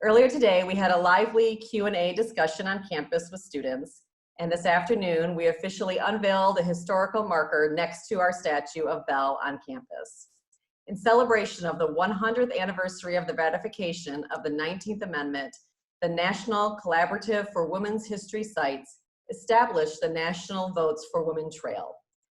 Earlier today, we had a lively Q&A discussion on campus with students, and this afternoon, we officially unveiled a historical marker next to our statue of Belle on campus. In celebration of the 100th anniversary of the ratification of the 19th Amendment, the National Collaborative for Women's History Sites established the National Votes for Women Trail.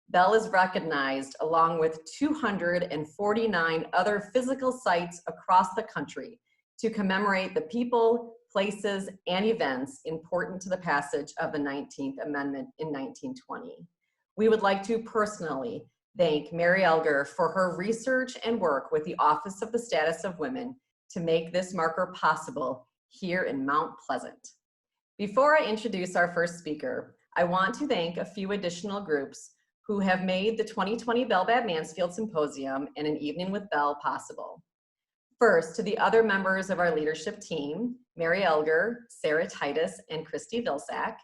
Belle is recognized along with 249 other physical sites across the country to commemorate the people, places, and events important to the passage of the 19th Amendment in 1920. We would like to personally thank Mary Elger for her research and work with the Office of the Status of Women to make this marker possible here in Mount Pleasant. Before I introduce our first speaker, I want to thank a few additional groups who have made the 2020 Belle Babb Mansfield Symposium and an Evening with Belle possible. First, to the other members of our leadership team, Mary Elger, Sarah Titus, and Christy Vilsack,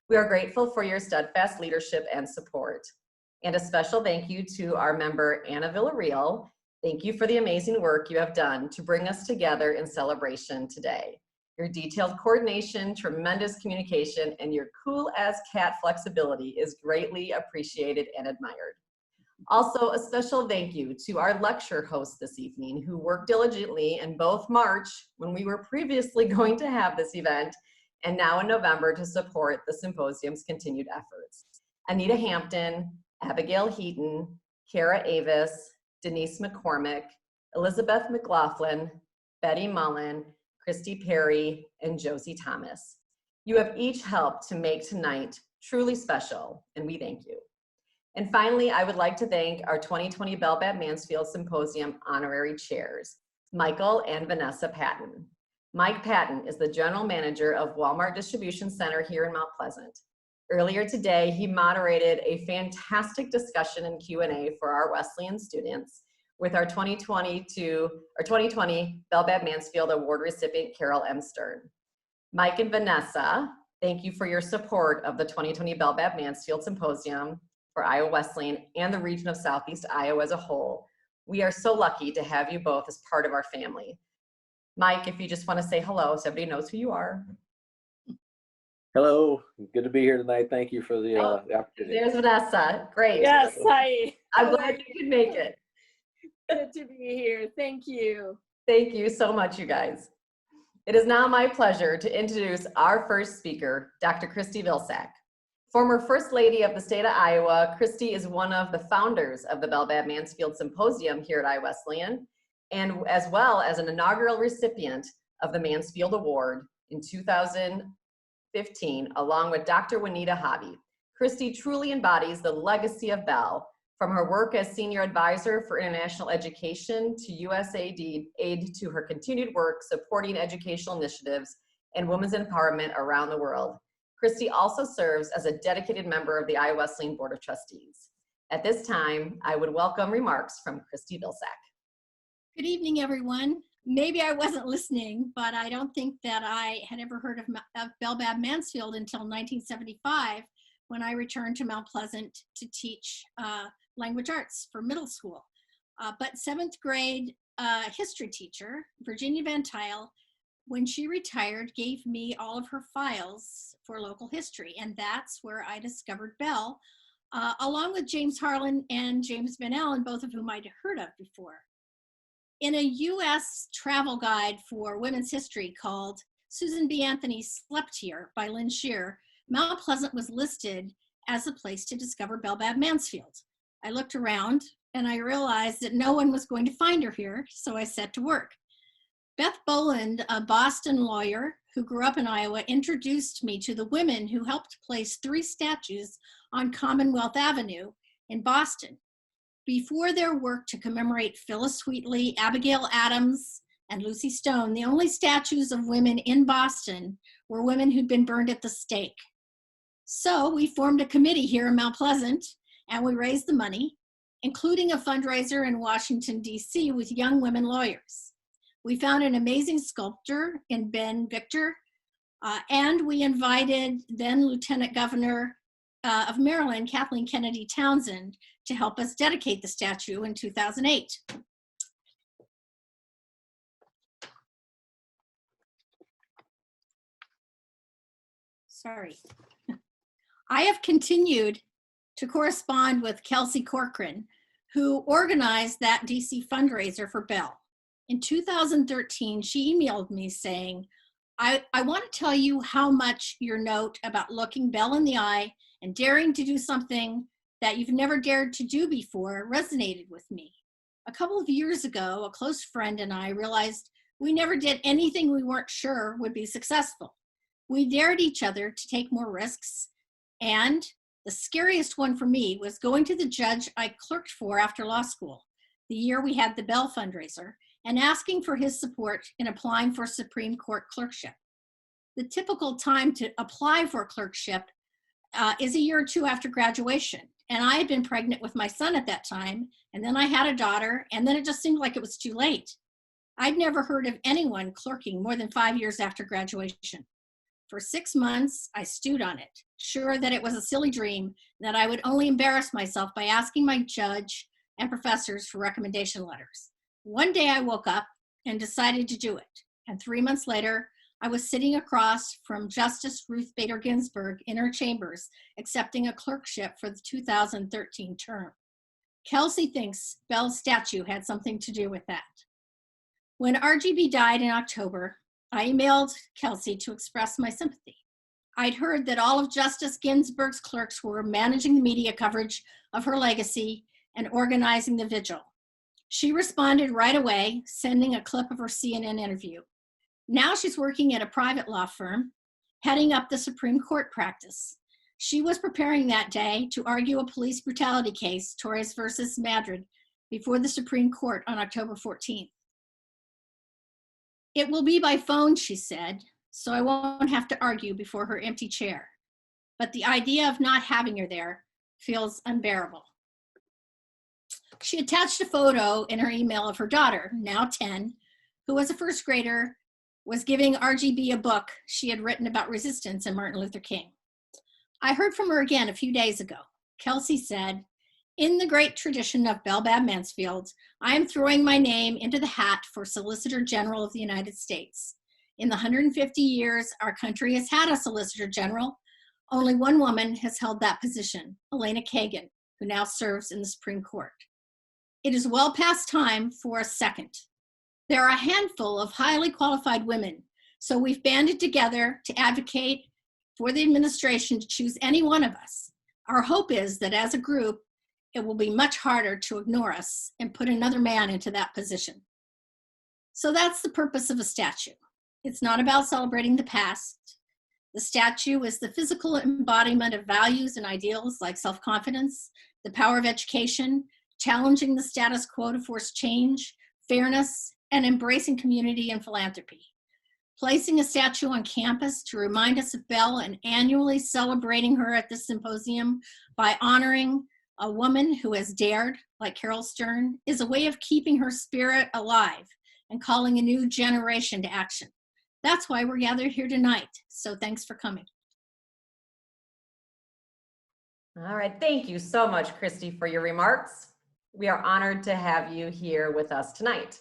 we are grateful for your steadfast leadership and support. And a special thank you to our member, Anna Villarreal. Thank you for the amazing work you have done to bring us together in celebration today. Your detailed coordination, tremendous communication, and your cool as cat flexibility is greatly appreciated and admired. Also, a special thank you to our lecture hosts this evening who worked diligently in both March, when we were previously going to have this event, and now in November to support the symposium's continued efforts. Anita Hampton, Abigail Heaton, Kara Avis, Denise McCormick, Elizabeth McLaughlin, Betty Mullen, Christy Perry, and Josie Thomas. You have each helped to make tonight truly special, and we thank you. And finally, I would like to thank our 2020 Belle Babb Mansfield Symposium honorary chairs, Michael and Vanessa Patton. Mike Patton is the general manager of Walmart Distribution Center here in Mount Pleasant. Earlier today, he moderated a fantastic discussion and Q&A for our Wesleyan students with our 2020 Belle Babb Mansfield Award recipient, Carol M. Stern. Mike and Vanessa, thank you for your support of the 2020 Belle Babb Mansfield Symposium for Iowa Wesleyan and the region of Southeast Iowa as a whole. We are so lucky to have you both as part of our family. Mike, if you just want to say hello so everybody knows who you are. Hello, good to be here tonight. Thank you for the opportunity. There's Vanessa, great. Yes, hi. I'm glad you could make it. Good to be here, thank you. Thank you so much, you guys. It is now my pleasure to introduce our first speaker, Dr. Christy Vilsack. Former First Lady of the state of Iowa, Christy is one of the founders of the Belle Babb Mansfield Symposium here at Iowa Wesleyan, and as well as an inaugural recipient of the Mansfield Award in 2015, along with Dr. Juanita Hobby. Christy truly embodies the legacy of Belle, from her work as Senior Advisor for International Education to USAID aid to her continued work supporting educational initiatives and women's empowerment around the world. Christy also serves as a dedicated member of the Iowa Wesleyan Board of Trustees. At this time, I would welcome remarks from Christy Vilsack. Good evening, everyone. Maybe I wasn't listening, but I don't think that I had ever heard of Belle Babb Mansfield until 1975, when I returned to Mount Pleasant to teach language arts for middle school. But seventh grade history teacher, Virginia Van Tile, when she retired, gave me all of her files for local history. And that's where I discovered Belle, along with James Harlan and James Van Allen, both of whom I'd heard of before. In a US travel guide for women's history called Susan B. Anthony Slept Here by Lynn Shear, Mount Pleasant was listed as a place to discover Belle Babb Mansfield. I looked around and I realized that no one was going to find her here, so I set to work. Beth Boland, a Boston lawyer who grew up in Iowa, introduced me to the women who helped place 3 statues on Commonwealth Avenue in Boston. Before their work to commemorate Phyllis Wheatley, Abigail Adams, and Lucy Stone, the only statues of women in Boston were women who'd been burned at the stake. So we formed a committee here in Mount Pleasant, and we raised the money, including a fundraiser in Washington, D.C. with young women lawyers. We found an amazing sculptor in Ben Victor, and we invited then Lieutenant Governor of Maryland, Kathleen Kennedy Townsend, to help us dedicate the statue in 2008. sorry. I have continued to correspond with Kelsey Corcoran, who organized that DC fundraiser for Belle. In 2013, she emailed me saying, I want to tell you how much your note about looking Belle in the eye and daring to do something that you've never dared to do before resonated with me. A couple of years ago, a close friend and I realized we never did anything we weren't sure would be successful. We dared each other to take more risks, and the scariest one for me was going to the judge I clerked for after law school, the year we had the Belle fundraiser, and asking for his support in applying for Supreme Court clerkship. The typical time to apply for a clerkship is a year or two after graduation. And I had been pregnant with my son at that time, and then I had a daughter, and then it just seemed like it was too late. I'd never heard of anyone clerking more than 5 years after graduation. For 6 months, I stewed on it, sure that it was a silly dream, that I would only embarrass myself by asking my judge and professors for recommendation letters. One day I woke up and decided to do it. And 3 months later, I was sitting across from Justice Ruth Bader Ginsburg in her chambers, accepting a clerkship for the 2013 term. Kelsey thinks Belle's statue had something to do with that. When RGB died in October, I emailed Kelsey to express my sympathy. I'd heard that all of Justice Ginsburg's clerks were managing the media coverage of her legacy and organizing the vigil. She responded right away, sending a clip of her CNN interview. Now she's working at a private law firm, heading up the Supreme Court practice. She was preparing that day to argue a police brutality case, Torres versus Madrid, before the Supreme Court on October 14th. It will be by phone, she said, so I won't have to argue before her empty chair. But the idea of not having her there feels unbearable. She attached a photo in her email of her daughter, now 10, who was a first grader, was giving RGB a book she had written about resistance and Martin Luther King. I heard from her again a few days ago. Kelsey said, "In the great tradition of Belle Babb Mansfield, I am throwing my name into the hat for Solicitor General of the United States. In the 150 years our country has had a Solicitor General, only one woman has held that position, Elena Kagan, who now serves in the Supreme Court. It is well past time for a second. There are a handful of highly qualified women, so we've banded together to advocate for the administration to choose any one of us. Our hope is that as a group, it will be much harder to ignore us and put another man into that position." So that's the purpose of a statue. It's not about celebrating the past. The statue is the physical embodiment of values and ideals like self-confidence, the power of education, challenging the status quo to force change, fairness, and embracing community and philanthropy. Placing a statue on campus to remind us of Belle and annually celebrating her at this symposium by honoring a woman who has dared, like Carol Stern, is a way of keeping her spirit alive and calling a new generation to action. That's why we're gathered here tonight. So thanks for coming. All right, thank you so much, Christy, for your remarks. We are honored to have you here with us tonight.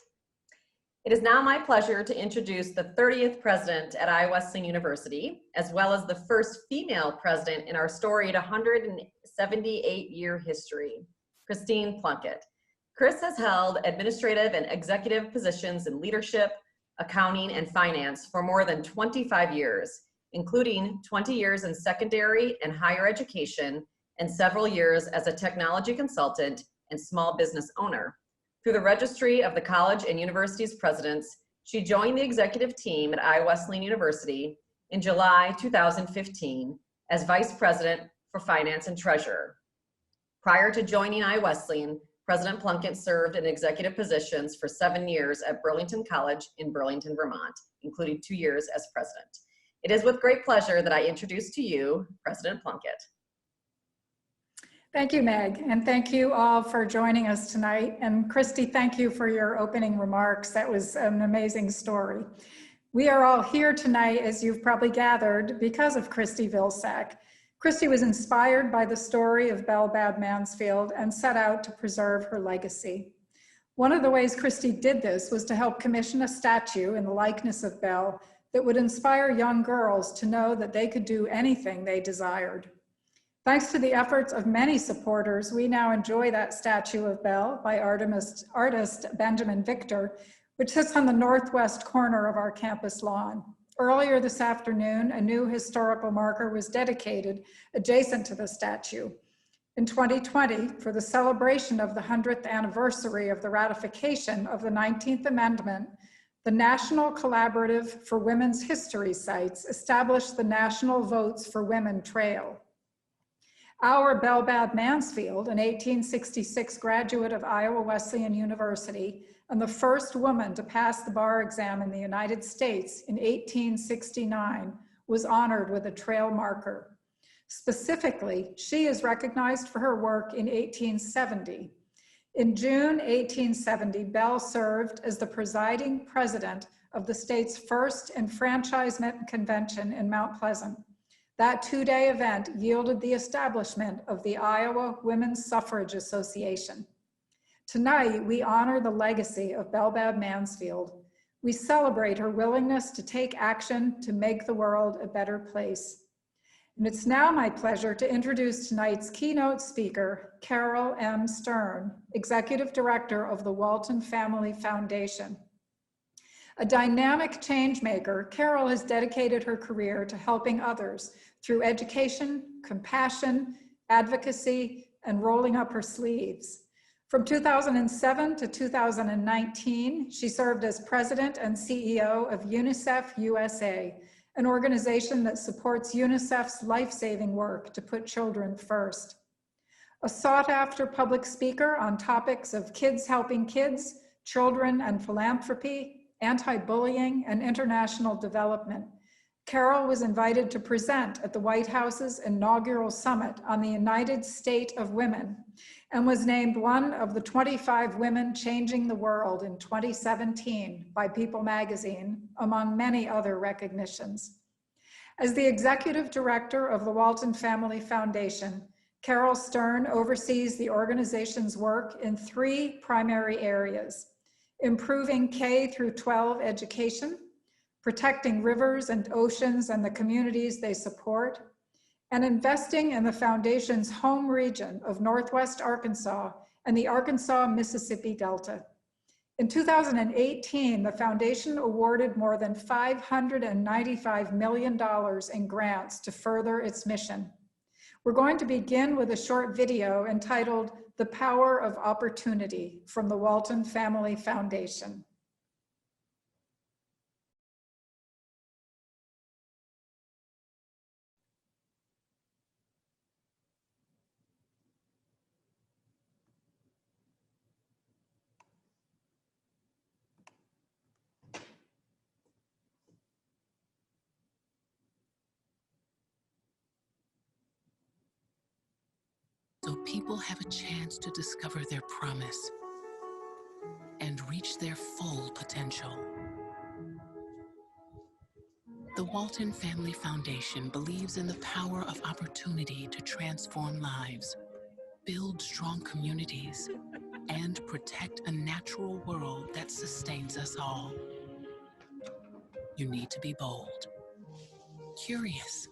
It is now my pleasure to introduce the 30th president at Iowa Wesleyan University, as well as the first female president in our storied 178-year history, Christine Plunkett. Chris has held administrative and executive positions in leadership, accounting, and finance for more than 25 years, including 20 years in secondary and higher education and several years as a technology consultant and small business owner. Through the Registry of the College and University's Presidents, she joined the executive team at Iowa Wesleyan University in July 2015 as Vice President for Finance and Treasurer. Prior to joining Iowa Wesleyan, President Plunkett served in executive positions for 7 years at Burlington College in Burlington, Vermont, including 2 years as president. It is with great pleasure that I introduce to you President Plunkett. Thank you, Meg, and thank you all for joining us tonight. And Christy, thank you for your opening remarks. That was an amazing story. We are all here tonight, as you've probably gathered, because of Christy Vilsack. Christy was inspired by the story of Belle Babb Mansfield and set out to preserve her legacy. One of the ways Christy did this was to help commission a statue in the likeness of Belle that would inspire young girls to know that they could do anything they desired. Thanks to the efforts of many supporters, we now enjoy that statue of Belle by artist Benjamin Victor, which sits on the northwest corner of our campus lawn. Earlier this afternoon, a new historical marker was dedicated adjacent to the statue. In 2020, for the celebration of the 100th anniversary of the ratification of the 19th Amendment, the National Collaborative for Women's History Sites established the National Votes for Women Trail. Our Belle Mansfield, an 1866 graduate of Iowa Wesleyan University and the first woman to pass the bar exam in the United States in 1869, was honored with a trail marker. Specifically, she is recognized for her work in 1870. In June 1870, Belle served as the presiding president of the state's first enfranchisement convention in Mount Pleasant. That two-day event yielded the establishment of the Iowa Women's Suffrage Association. Tonight, we honor the legacy of Belle Mansfield. We celebrate her willingness to take action to make the world a better place. And it's now my pleasure to introduce tonight's keynote speaker, Carol M. Stern, Executive Director of the Walton Family Foundation. A dynamic change maker, Carol has dedicated her career to helping others through education, compassion, advocacy, and rolling up her sleeves. From 2007 to 2019, she served as President and CEO of UNICEF USA, an organization that supports UNICEF's life-saving work to put children first. A sought-after public speaker on topics of kids helping kids, children and philanthropy, anti-bullying, and international development, Carol was invited to present at the White House's inaugural summit on the United State of Women and was named one of the 25 women changing the world in 2017 by People magazine, among many other recognitions. As the executive director of the Walton Family Foundation, Carol Stern oversees the organization's work in three primary areas: improving K through 12 education, protecting rivers and oceans and the communities they support, and investing in the foundation's home region of Northwest Arkansas and the Arkansas-Mississippi Delta. In 2018, the foundation awarded more than $595 million in grants to further its mission. We're going to begin with a short video entitled "The Power of Opportunity" from the Walton Family Foundation. So people have a chance to discover their promise and reach their full potential. The Walton Family Foundation believes in the power of opportunity to transform lives, build strong communities, and protect a natural world that sustains us all. You need to be bold, curious,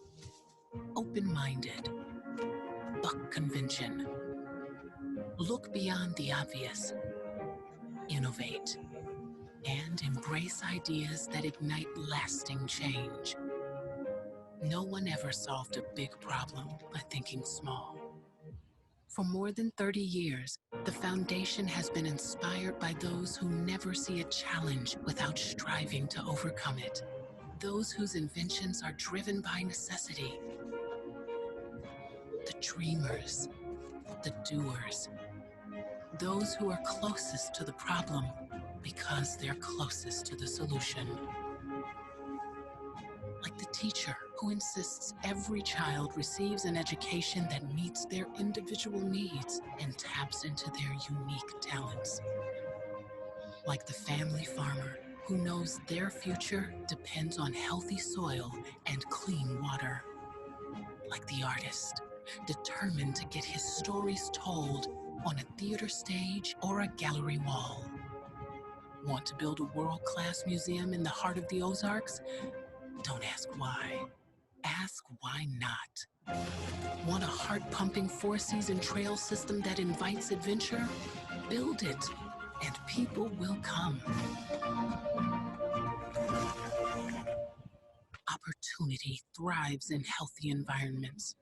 open-minded, buck convention. Look beyond the obvious, innovate, and embrace ideas that ignite lasting change. No one ever solved a big problem by thinking small. For more than 30 years, the foundation has been inspired by those who never see a challenge without striving to overcome it. Those whose inventions are driven by necessity. The dreamers, the doers. Those who are closest to the problem because they're closest to the solution. Like the teacher who insists every child receives an education that meets their individual needs and taps into their unique talents. Like the family farmer who knows their future depends on healthy soil and clean water. Like the artist, determined to get his stories told on a theater stage or a gallery wall. Want to build a world-class museum in the heart of the Ozarks? Don't ask why. Ask why not. Want a heart-pumping four-season trail system that invites adventure? Build it, and people will come. Opportunity thrives in healthy environments.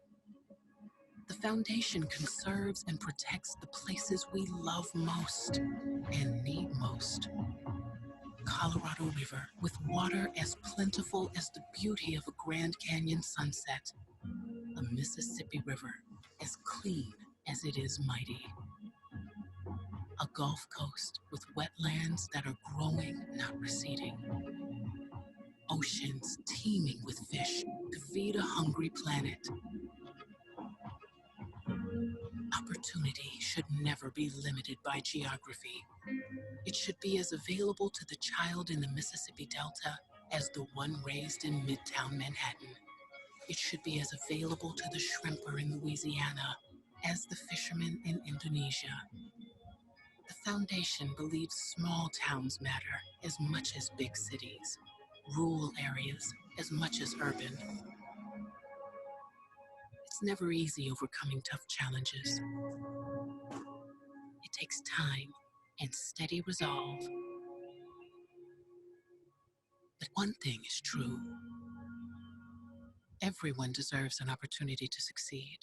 The foundation conserves and protects the places we love most and need most. Colorado River, with water as plentiful as the beauty of a Grand Canyon sunset. A Mississippi River, as clean as it is mighty. A Gulf Coast with wetlands that are growing, not receding. Oceans teeming with fish to feed a hungry planet. Opportunity should never be limited by geography. It should be as available to the child in the Mississippi Delta as the one raised in Midtown Manhattan. It should be as available to the shrimper in Louisiana as the fisherman in Indonesia. The foundation believes small towns matter as much as big cities, rural areas as much as urban. It's never easy overcoming tough challenges. It takes time and steady resolve. But one thing is true. Everyone deserves an opportunity to succeed.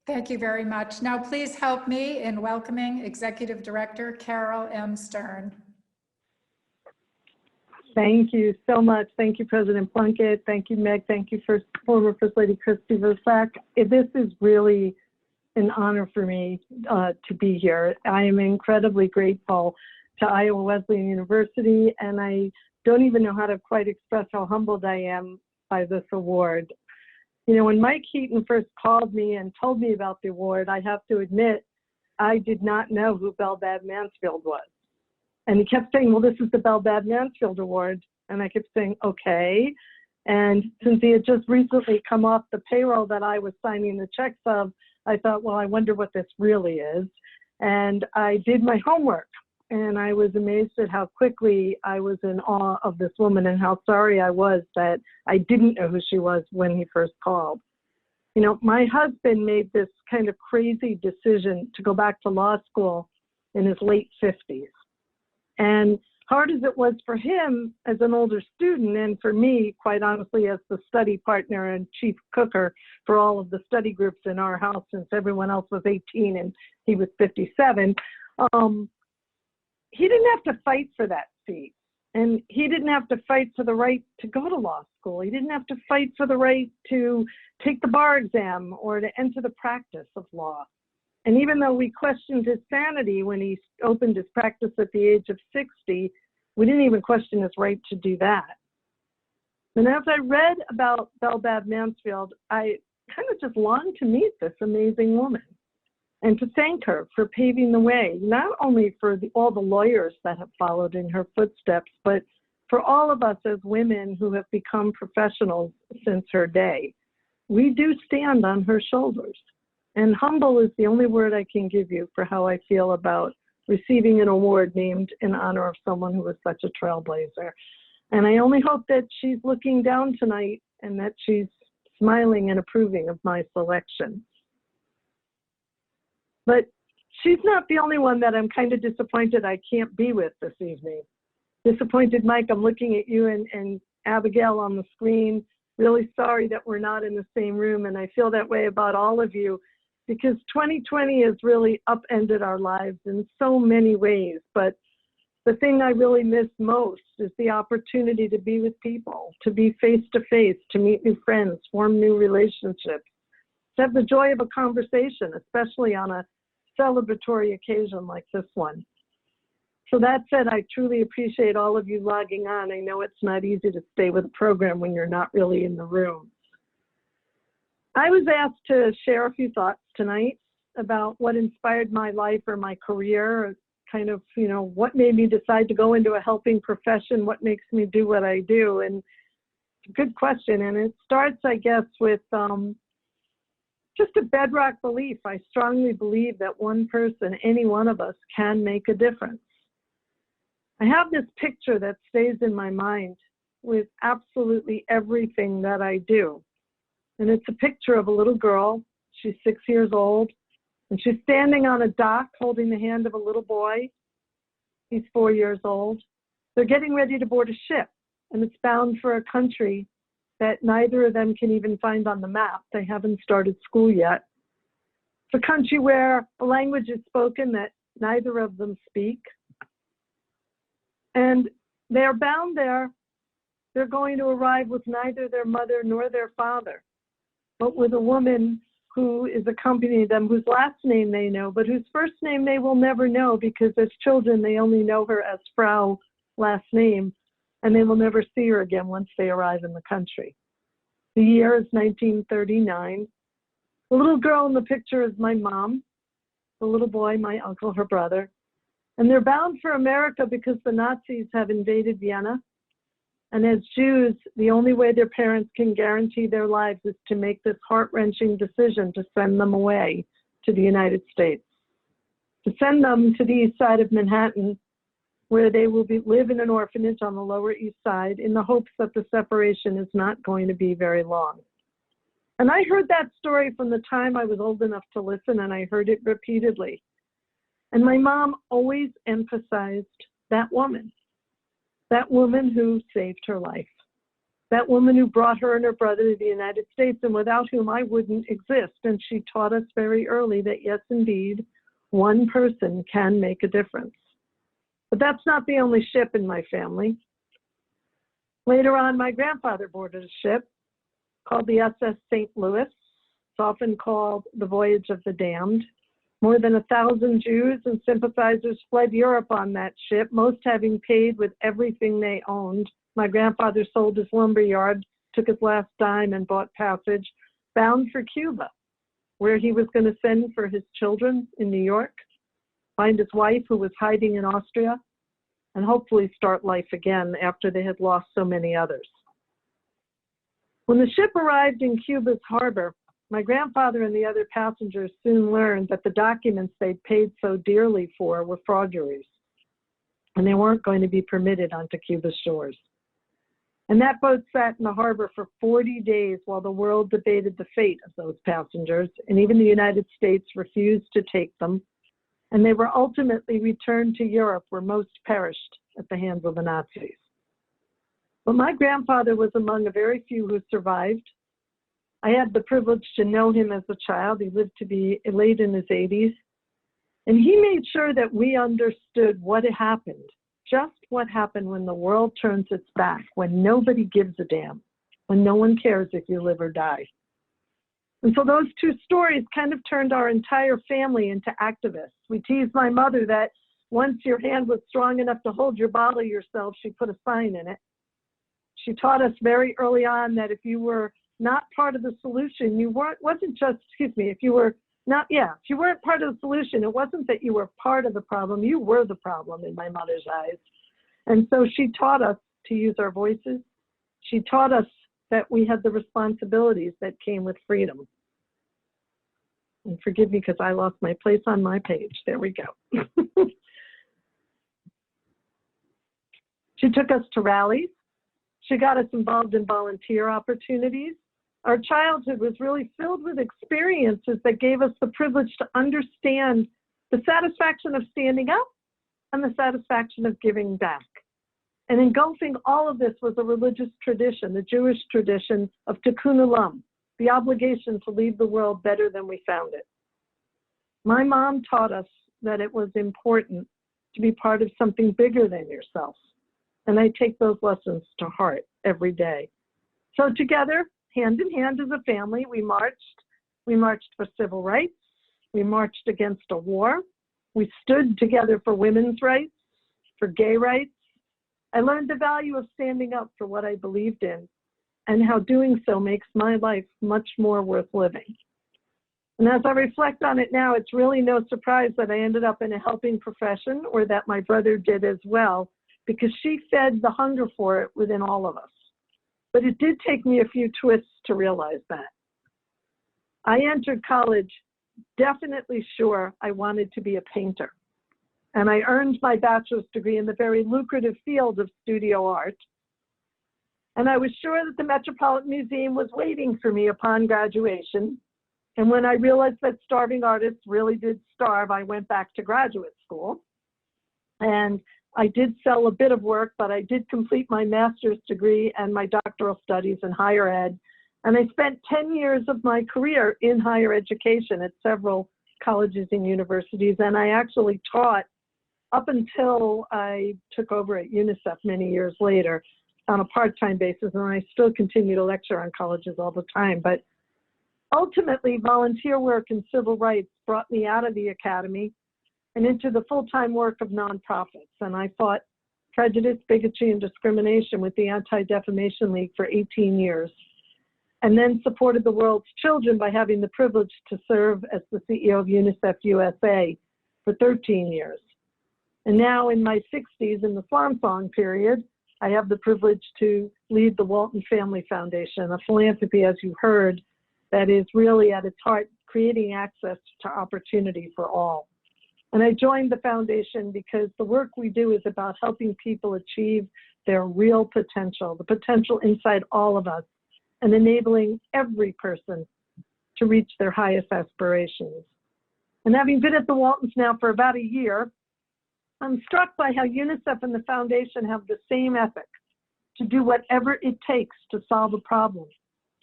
Thank you very much. Now please help me in welcoming Executive Director Carol M. Stern. Thank you so much. Thank you, President Plunkett. Thank you, Meg. Thank you, former First Lady Christy Versack. This is really an honor for me to be here. I am incredibly grateful to Iowa Wesleyan University, and I don't even know how to quite express how humbled I am by this award. You know, when Mike Heaton first called me and told me about the award, I have to admit, I did not know who Belle Mansfield was. And he kept saying, well, this is the Belle Mansfield Award. And I kept saying, okay. And since he had just recently come off the payroll that I was signing the checks of, I thought, well, I wonder what this really is. And I did my homework. And I was amazed at how quickly I was in awe of this woman and how sorry I was that I didn't know who she was when he first called. You know, my husband made this kind of crazy decision to go back to law school in his late 50s. And hard as it was for him as an older student, and for me, quite honestly, as the study partner and chief cooker for all of the study groups in our house, since everyone else was 18 and he was 57, he didn't have to fight for that seat. And he didn't have to fight for the right to go to law school. He didn't have to fight for the right to take the bar exam or to enter the practice of law. And even though we questioned his sanity when he opened his practice at the age of 60, we didn't even question his right to do that. And as I read about Belle Mansfield, I kind of just longed to meet this amazing woman and to thank her for paving the way, not only for all the lawyers that have followed in her footsteps, but for all of us as women who have become professionals since her day. We do stand on her shoulders. And humble is the only word I can give you for how I feel about receiving an award named in honor of someone who was such a trailblazer. And I only hope that she's looking down tonight and that she's smiling and approving of my selection. But she's not the only one that I'm kind of disappointed I can't be with this evening. Disappointed, Mike, I'm looking at you and Abigail on the screen. Really sorry that we're not in the same room, and I feel that way about all of you, because 2020 has really upended our lives in so many ways. But the thing I really miss most is the opportunity to be with people, to be face to face, to meet new friends, form new relationships, to have the joy of a conversation, especially on a celebratory occasion like this one. So that said, I truly appreciate all of you logging on. I know it's not easy to stay with a program when you're not really in the room. I was asked to share a few thoughts tonight about what inspired my life or my career, or kind of, you know, what made me decide to go into a helping profession, what makes me do what I do. And it's a good question. And it starts, I guess, with just a bedrock belief. I strongly believe that one person, any one of us, can make a difference. I have this picture that stays in my mind with absolutely everything that I do. And it's a picture of a little girl. She's 6 years old, and she's standing on a dock holding the hand of a little boy. He's 4 years old. They're getting ready to board a ship, and it's bound for a country that neither of them can even find on the map. They haven't started school yet. It's a country where a language is spoken that neither of them speak. And they're bound there. They're going to arrive with neither their mother nor their father, but with a woman who is accompanying them, whose last name they know, but whose first name they will never know, because as children, they only know her as Frau, last name, and they will never see her again once they arrive in the country. The year is 1939. The little girl in the picture is my mom, the little boy, my uncle, her brother. And they're bound for America because the Nazis have invaded Vienna. And as Jews, the only way their parents can guarantee their lives is to make this heart-wrenching decision to send them away to the United States, to send them to the east side of Manhattan, where they will live in an orphanage on the Lower East Side in the hopes that the separation is not going to be very long. And I heard that story from the time I was old enough to listen, and I heard it repeatedly. And my mom always emphasized that woman who saved her life, that woman who brought her and her brother to the United States, and without whom I wouldn't exist. And she taught us very early that, yes, indeed, one person can make a difference. But that's not the only ship in my family. Later on, my grandfather boarded a ship called the SS St. Louis. It's often called the Voyage of the Damned. More than 1,000 Jews and sympathizers fled Europe on that ship, most having paid with everything they owned. My grandfather sold his lumber yard, took his last dime, and bought passage, bound for Cuba, where he was going to send for his children in New York, find his wife who was hiding in Austria, and hopefully start life again after they had lost so many others. When the ship arrived in Cuba's harbor, my grandfather and the other passengers soon learned that the documents they'd paid so dearly for were forgeries, and they weren't going to be permitted onto Cuba's shores. And that boat sat in the harbor for 40 days while the world debated the fate of those passengers, and even the United States refused to take them, and they were ultimately returned to Europe, where most perished at the hands of the Nazis. But my grandfather was among a very few who survived. I had the privilege to know him as a child. He lived to be late in his 80s. And he made sure that we understood what had happened, just what happened when the world turns its back, when nobody gives a damn, when no one cares if you live or die. And so those two stories kind of turned our entire family into activists. We teased my mother that once your hand was strong enough to hold your bottle yourself, she put a sign in it. She taught us very early on that if you were not part of the solution, if you weren't part of the solution, it wasn't that you were part of the problem, you were the problem in my mother's eyes. And so she taught us to use our voices. She taught us that we had the responsibilities that came with freedom. And forgive me because I lost my place on my page. There we go. She took us to rallies. She got us involved in volunteer opportunities. Our childhood was really filled with experiences that gave us the privilege to understand the satisfaction of standing up and the satisfaction of giving back. And engulfing all of this was a religious tradition, the Jewish tradition of tikkun olam, the obligation to leave the world better than we found it. My mom taught us that it was important to be part of something bigger than yourself. And I take those lessons to heart every day. So together, hand in hand as a family, we marched. We marched for civil rights. We marched against a war. We stood together for women's rights, for gay rights. I learned the value of standing up for what I believed in and how doing so makes my life much more worth living. And as I reflect on it now, it's really no surprise that I ended up in a helping profession, or that my brother did as well, because she fed the hunger for it within all of us. But it did take me a few twists to realize that. I entered college definitely sure I wanted to be a painter. And I earned my bachelor's degree in the very lucrative field of studio art. And I was sure that the Metropolitan Museum was waiting for me upon graduation. And when I realized that starving artists really did starve, I went back to graduate school. And I did sell a bit of work, but I did complete my master's degree and my doctoral studies in higher ed. And I spent 10 years of my career in higher education at several colleges and universities. And I actually taught up until I took over at UNICEF many years later on a part-time basis. And I still continue to lecture on colleges all the time. But ultimately, volunteer work and civil rights brought me out of the academy and into the full-time work of nonprofits. And I fought prejudice, bigotry, and discrimination with the Anti-Defamation League for 18 years, and then supported the world's children by having the privilege to serve as the CEO of UNICEF USA for 13 years. And now in my 60s, in the Swan Song period, I have the privilege to lead the Walton Family Foundation, a philanthropy, as you heard, that is really at its heart creating access to opportunity for all. And I joined the foundation because the work we do is about helping people achieve their real potential, the potential inside all of us, and enabling every person to reach their highest aspirations. And having been at the Waltons now for about a year, I'm struck by how UNICEF and the foundation have the same ethic to do whatever it takes to solve a problem,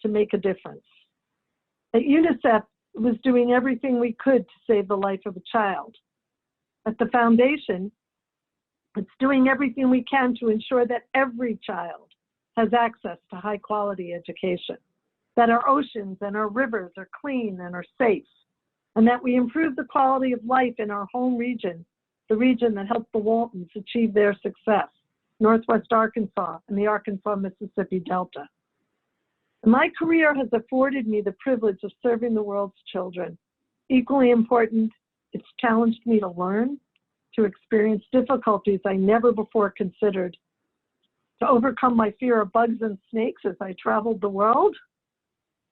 to make a difference. At UNICEF, it was doing everything we could to save the life of a child. At the foundation, it's doing everything we can to ensure that every child has access to high quality education, that our oceans and our rivers are clean and are safe, and that we improve the quality of life in our home region, the region that helped the Waltons achieve their success, Northwest Arkansas and the Arkansas-Mississippi Delta. And my career has afforded me the privilege of serving the world's children. Equally important, it's challenged me to learn, to experience difficulties I never before considered, to overcome my fear of bugs and snakes as I traveled the world,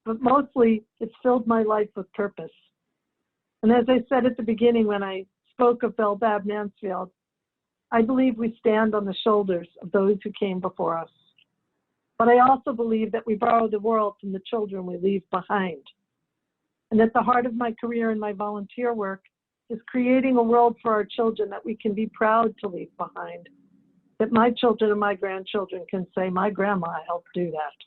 but mostly it's filled my life with purpose. And as I said at the beginning when I spoke of Belle Mansfield, I believe we stand on the shoulders of those who came before us. But I also believe that we borrow the world from the children we leave behind. And at the heart of my career and my volunteer work is creating a world for our children that we can be proud to leave behind, that my children and my grandchildren can say, my grandma helped do that.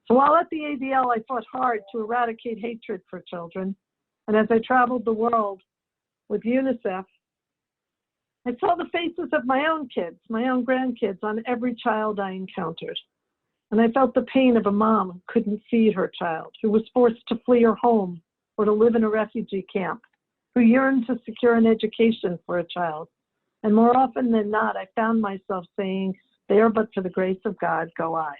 So while at the ADL, I fought hard to eradicate hatred for children. And as I traveled the world with UNICEF, I saw the faces of my own kids, my own grandkids on every child I encountered. And I felt the pain of a mom who couldn't feed her child, who was forced to flee her home or to live in a refugee camp, who yearned to secure an education for a child. And more often than not, I found myself saying, there but for the grace of God go I.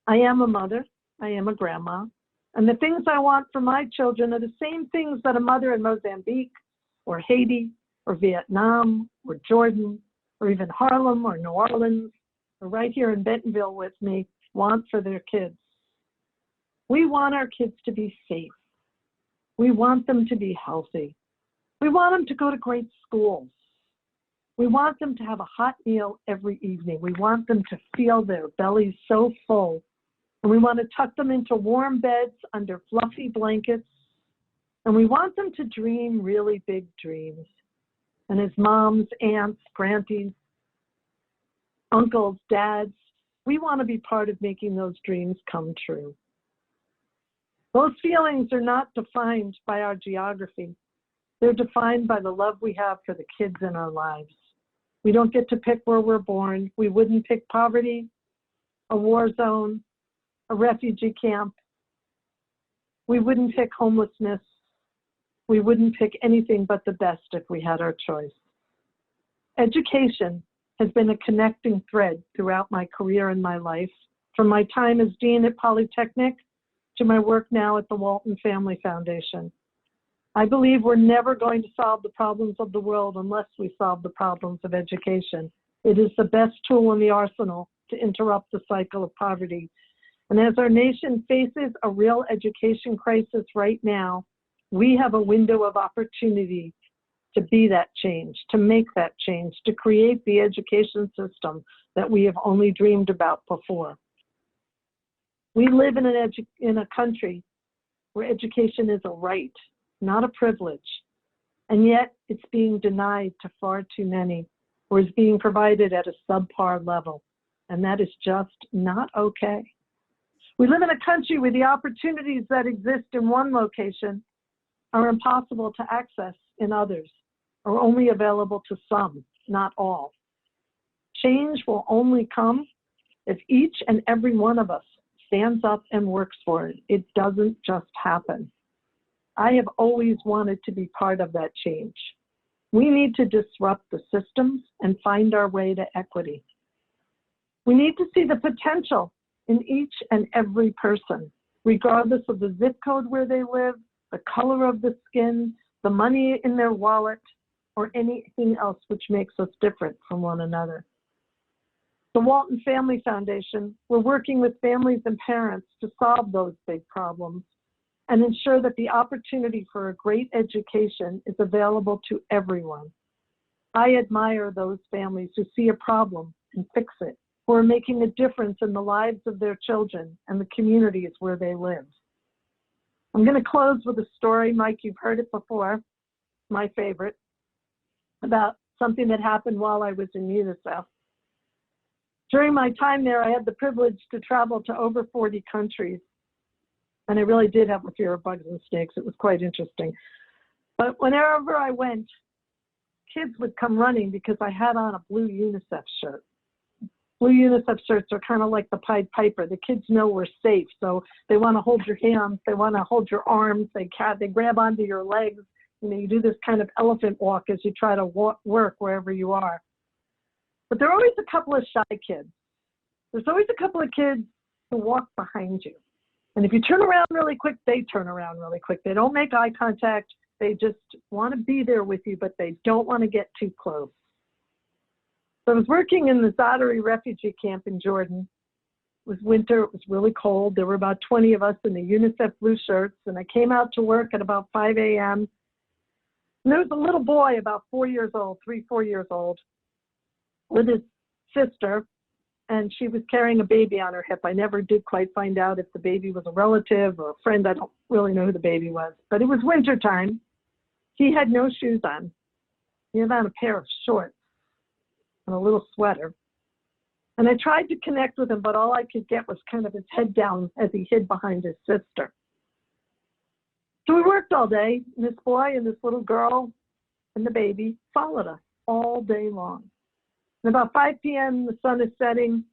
I am a mother, I am a grandma, and the things I want for my children are the same things that a mother in Mozambique or Haiti or Vietnam or Jordan or even Harlem or New Orleans or right here in Bentonville with me want for their kids. We want our kids to be safe. We want them to be healthy. We want them to go to great schools. We want them to have a hot meal every evening. We want them to feel their bellies so full. And we want to tuck them into warm beds under fluffy blankets. And we want them to dream really big dreams. And as moms, aunts, grantees, uncles, dads, we want to be part of making those dreams come true. Those feelings are not defined by our geography. They're defined by the love we have for the kids in our lives. We don't get to pick where we're born. We wouldn't pick poverty, a war zone, a refugee camp. We wouldn't pick homelessness. We wouldn't pick anything but the best if we had our choice. Education has been a connecting thread throughout my career and my life, from my time as dean at Polytechnic to my work now at the Walton Family Foundation. I believe we're never going to solve the problems of the world unless we solve the problems of education. It is the best tool in the arsenal to interrupt the cycle of poverty. And as our nation faces a real education crisis right now, we have a window of opportunity to be that change, to make that change, to create the education system that we have only dreamed about before. We live in a country where education is a right, not a privilege, and yet it's being denied to far too many, or is being provided at a subpar level, and that is just not okay. We live in a country where the opportunities that exist in one location are impossible to access in others, or only available to some, not all. Change will only come if each and every one of us stands up and works for it. It doesn't just happen. I have always wanted to be part of that change. We need to disrupt the systems and find our way to equity. We need to see the potential in each and every person, regardless of the zip code where they live, the color of the skin, the money in their wallet, or anything else which makes us different from one another. The Walton Family Foundation, we're working with families and parents to solve those big problems and ensure that the opportunity for a great education is available to everyone. I admire those families who see a problem and fix it, who are making a difference in the lives of their children and the communities where they live. I'm going to close with a story. Mike, you've heard it before, my favorite, about something that happened while I was in UNICEF. During my time there, I had the privilege to travel to over 40 countries. And I really did have a fear of bugs and snakes. It was quite interesting. But whenever I went, kids would come running because I had on a blue UNICEF shirt. Blue UNICEF shirts are kind of like the Pied Piper. The kids know we're safe, so they want to hold your hands, they want to hold your arms, they grab onto your legs. You know, you do this kind of elephant walk as you try to work wherever you are. But there are always a couple of shy kids. There's always a couple of kids who walk behind you. And if you turn around really quick, they turn around really quick. They don't make eye contact. They just want to be there with you, but they don't want to get too close. So I was working in the Zaatari refugee camp in Jordan. It was winter. It was really cold. There were about 20 of us in the UNICEF blue shirts. And I came out to work at about 5 a.m. And there was a little boy about 4 years old, 4 years old, with his sister, and she was carrying a baby on her hip. I never did quite find out if the baby was a relative or a friend. I don't really know who the baby was, but it was winter time. He had no shoes on. He had on a pair of shorts and a little sweater. And I tried to connect with him, but all I could get was kind of his head down as he hid behind his sister. So we worked all day, and this boy and this little girl and the baby followed us all day long. And about 5 p.m., the sun is setting.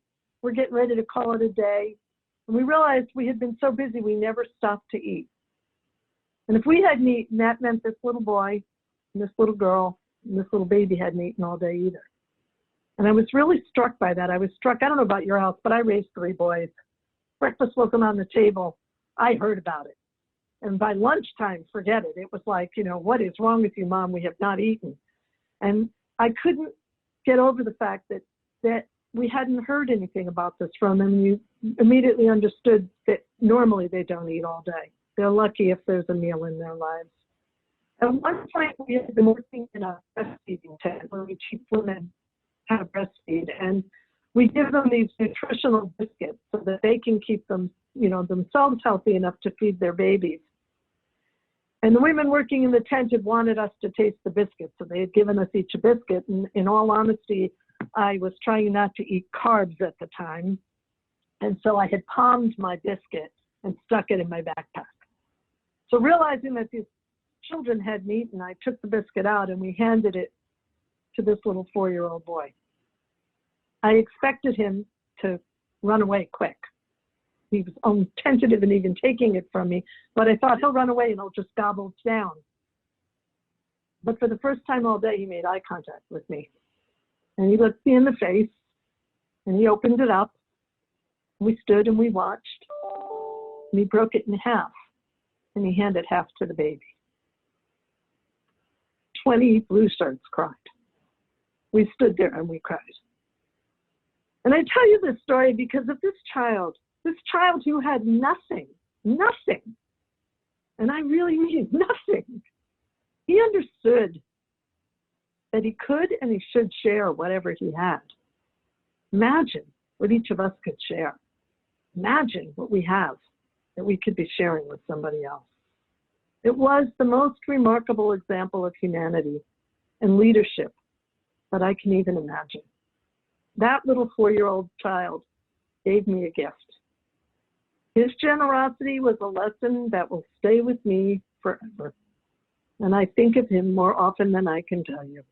We're getting ready to call it a day. And we realized we had been so busy, we never stopped to eat. And if we hadn't eaten, that meant this little boy and this little girl and this little baby hadn't eaten all day either. And I was really struck by that. I was struck, I don't know about your house, but I raised 3 boys. Breakfast wasn't on the table. I heard about it. And by lunchtime, forget it. It was like, you know, what is wrong with you, Mom? We have not eaten. And I couldn't get over the fact that we hadn't heard anything about this from them. You immediately understood that normally they don't eat all day. They're lucky if there's a meal in their lives. At one point, we had been working in a breastfeeding tent where we teach women how to breastfeed, and we give them these nutritional biscuits so that they can keep them, you know, themselves healthy enough to feed their babies. And the women working in the tent had wanted us to taste the biscuits, so they had given us each a biscuit. And in all honesty, I was trying not to eat carbs at the time. And so I had palmed my biscuit and stuck it in my backpack. So realizing that these children hadn't eaten, I took the biscuit out and we handed it to this little 4-year-old boy. I expected him to run away quick. He was tentative in even taking it from me, but I thought he'll run away and he'll just gobble it down. But for the first time all day, he made eye contact with me. And he looked me in the face, and he opened it up. We stood and we watched, and he broke it in half, and he handed half to the baby. 20 blue shirts cried. We stood there and we cried. And I tell you this story because of this child This child who had nothing, nothing, and I really mean nothing. He understood that he could and he should share whatever he had. Imagine what each of us could share. Imagine what we have that we could be sharing with somebody else. It was the most remarkable example of humanity and leadership that I can even imagine. That little 4-year-old child gave me a gift. His generosity was a lesson that will stay with me forever. And I think of him more often than I can tell you.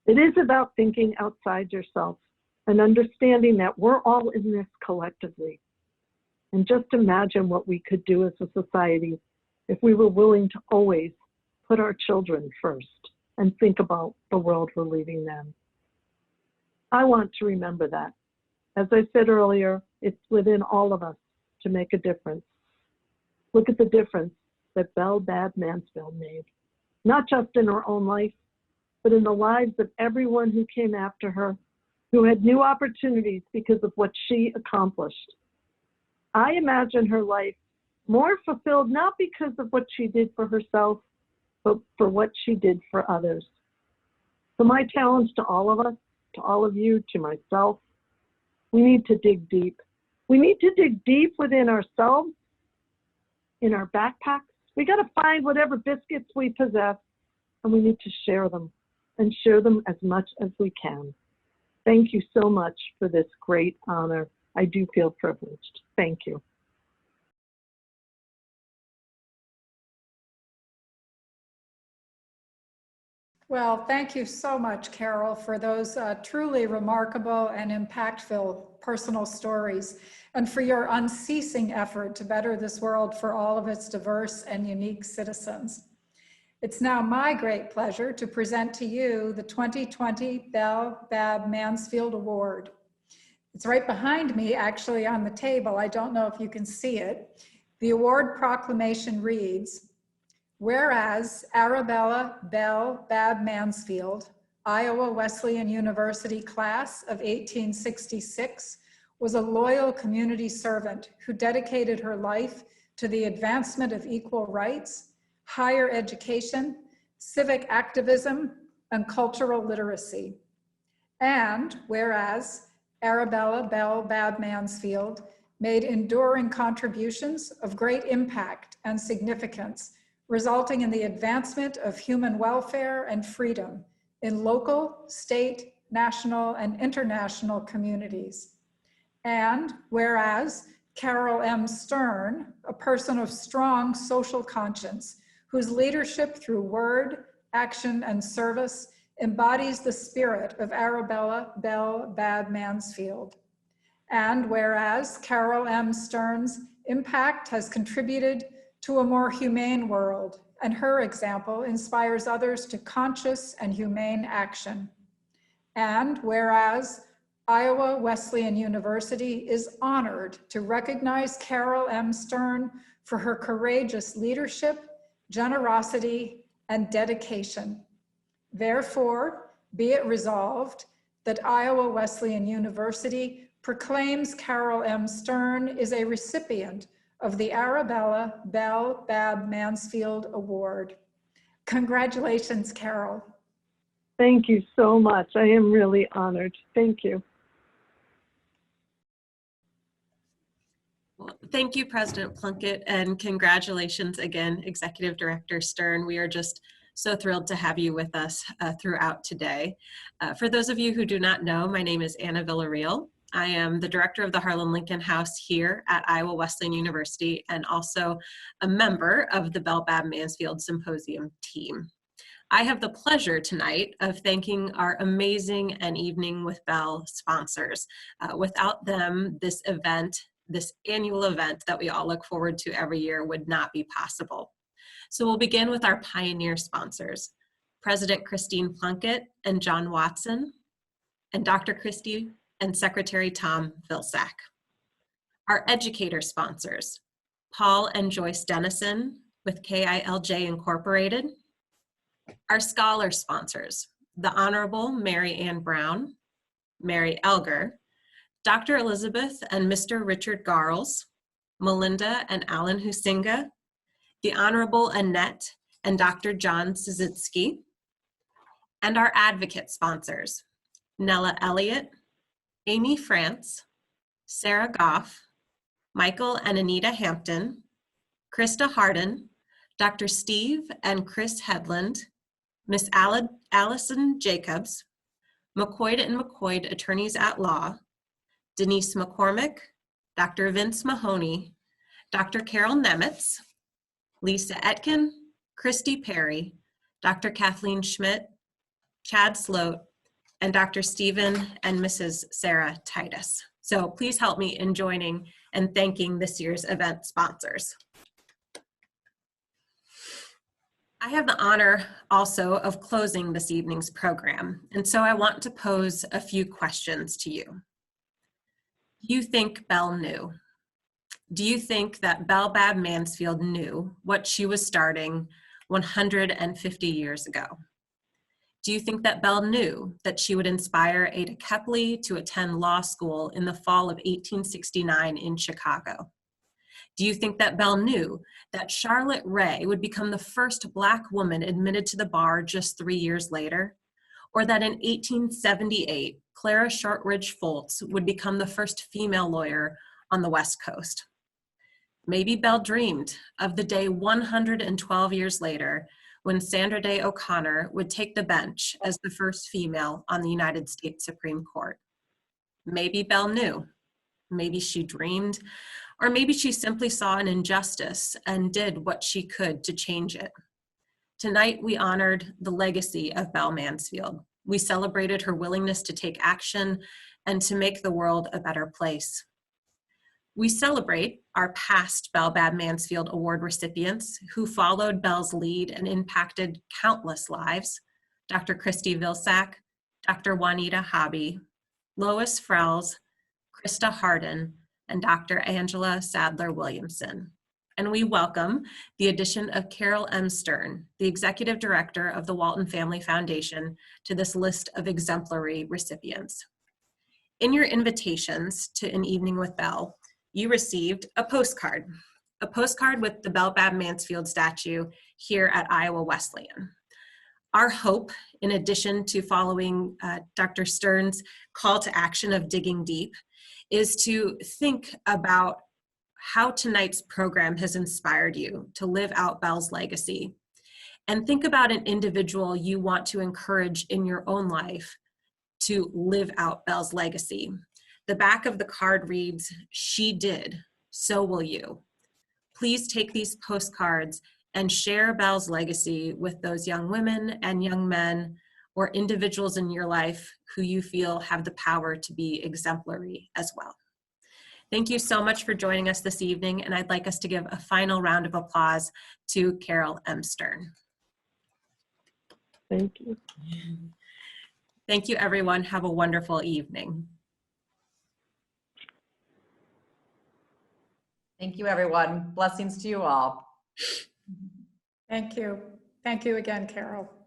It is about thinking outside yourself and understanding that we're all in this collectively. And just imagine what we could do as a society if we were willing to always put our children first and think about the world we're leaving them. I want to remember that. As I said earlier, it's within all of us to make a difference. Look at the difference that Belle Babb Mansfield made, not just in her own life, but in the lives of everyone who came after her, who had new opportunities because of what she accomplished. I imagine her life more fulfilled, not because of what she did for herself, but for what she did for others. So my challenge to all of us, to all of you, to myself, we need to dig deep. We need to dig deep within ourselves, in our backpacks. We got to find whatever biscuits we possess, and we need to share them, and share them as much as we can. Thank you so much for this great honor. I do feel privileged. Thank you. Well, thank you so much, Carol, for those truly remarkable and impactful personal stories, and for your unceasing effort to better this world for all of its diverse and unique citizens. It's now my great pleasure to present to you the 2020 Belle Babb Mansfield Award. It's right behind me, actually, on the table. I don't know if you can see it. The award proclamation reads, whereas Arabella Belle Babb Mansfield, Iowa Wesleyan University class of 1866, was a loyal community servant who dedicated her life to the advancement of equal rights, higher education, civic activism, and cultural literacy. And whereas Arabella Belle Babb Mansfield made enduring contributions of great impact and significance, resulting in the advancement of human welfare and freedom in local, state, national, and international communities. And whereas Carol M. Stern, a person of strong social conscience, whose leadership through word, action, and service embodies the spirit of Arabella Belle Babb Mansfield. And whereas Carol M. Stern's impact has contributed to a more humane world, and her example inspires others to conscious and humane action. And whereas Iowa Wesleyan University is honored to recognize Carol M. Stern for her courageous leadership, generosity, and dedication. Therefore, be it resolved that Iowa Wesleyan University proclaims Carol M. Stern is a recipient of the Arabella Belle Babb Mansfield Award. Congratulations, Carol. Thank you so much. I am really honored. Thank you. Well, thank you, President Plunkett, and congratulations again, Executive Director Stern. We are just so thrilled to have you with us throughout today. For those of you who do not know, my name is Anna Villarreal. I am the director of the Harlan Lincoln House here at Iowa Wesleyan University and also a member of the Belle Babb Mansfield Symposium team. I have the pleasure tonight of thanking our amazing An Evening with Belle sponsors. Without them, this event, this annual event that we all look forward to every year would not be possible. So we'll begin with our pioneer sponsors, President Christine Plunkett and John Watson, and Dr. Christie and Secretary Tom Vilsack. Our educator sponsors, Paul and Joyce Dennison with KILJ Incorporated. Our scholar sponsors, the Honorable Mary Ann Brown, Mary Elger, Dr. Elizabeth and Mr. Richard Garles, Melinda and Alan Husinga, the Honorable Annette and Dr. John Szyczki, and our advocate sponsors, Nella Elliott, Amy France, Sarah Goff, Michael and Anita Hampton, Krista Harden, Dr. Steve and Chris Hedlund, Miss Allison Jacobs, McCoyd and McCoyd Attorneys at Law, Denise McCormick, Dr. Vince Mahoney, Dr. Carol Nemitz, Lisa Etkin, Christy Perry, Dr. Kathleen Schmidt, Chad Sloat, and Dr. Stephen and Mrs. Sarah Titus. So please help me in joining and thanking this year's event sponsors. I have the honor also of closing this evening's program, and so I want to pose a few questions to you. Do you think Belle knew? Do you think that Belle Babb Mansfield knew what she was starting 150 years ago? Do you think that Belle knew that she would inspire Ada Kepley to attend law school in the fall of 1869 in Chicago? Do you think that Belle knew that Charlotte Ray would become the first Black woman admitted to the bar just 3 years later? Or that in 1878, Clara Shortridge Foltz would become the first female lawyer on the West Coast? Maybe Belle dreamed of the day 112 years later when Sandra Day O'Connor would take the bench as the first female on the United States Supreme Court. Maybe Belle knew. Maybe she dreamed, or maybe she simply saw an injustice and did what she could to change it. Tonight, we honored the legacy of Belle Mansfield. We celebrated her willingness to take action and to make the world a better place. We celebrate our past Belle Babb Mansfield Award recipients who followed Belle's lead and impacted countless lives: Dr. Christy Vilsack, Dr. Juanita Hobby, Lois Frells, Krista Harden, and Dr. Angela Sadler-Williamson. And we welcome the addition of Carol M. Stern, the Executive Director of the Walton Family Foundation, to this list of exemplary recipients. In your invitations to An Evening with Belle, you received a postcard with the Belle Babb Mansfield statue here at Iowa Wesleyan. Our hope, in addition to following Dr. Stern's call to action of digging deep, is to think about how tonight's program has inspired you to live out Belle's legacy. And think about an individual you want to encourage in your own life to live out Belle's legacy. The back of the card reads, "She did, so will you." Please take these postcards and share Belle's legacy with those young women and young men or individuals in your life who you feel have the power to be exemplary as well. Thank you so much for joining us this evening, and I'd like us to give a final round of applause to Carol M. Stern. Thank you. Thank you, everyone. Have a wonderful evening. Thank you, everyone. Blessings to you all. Thank you. Thank you again, Carol.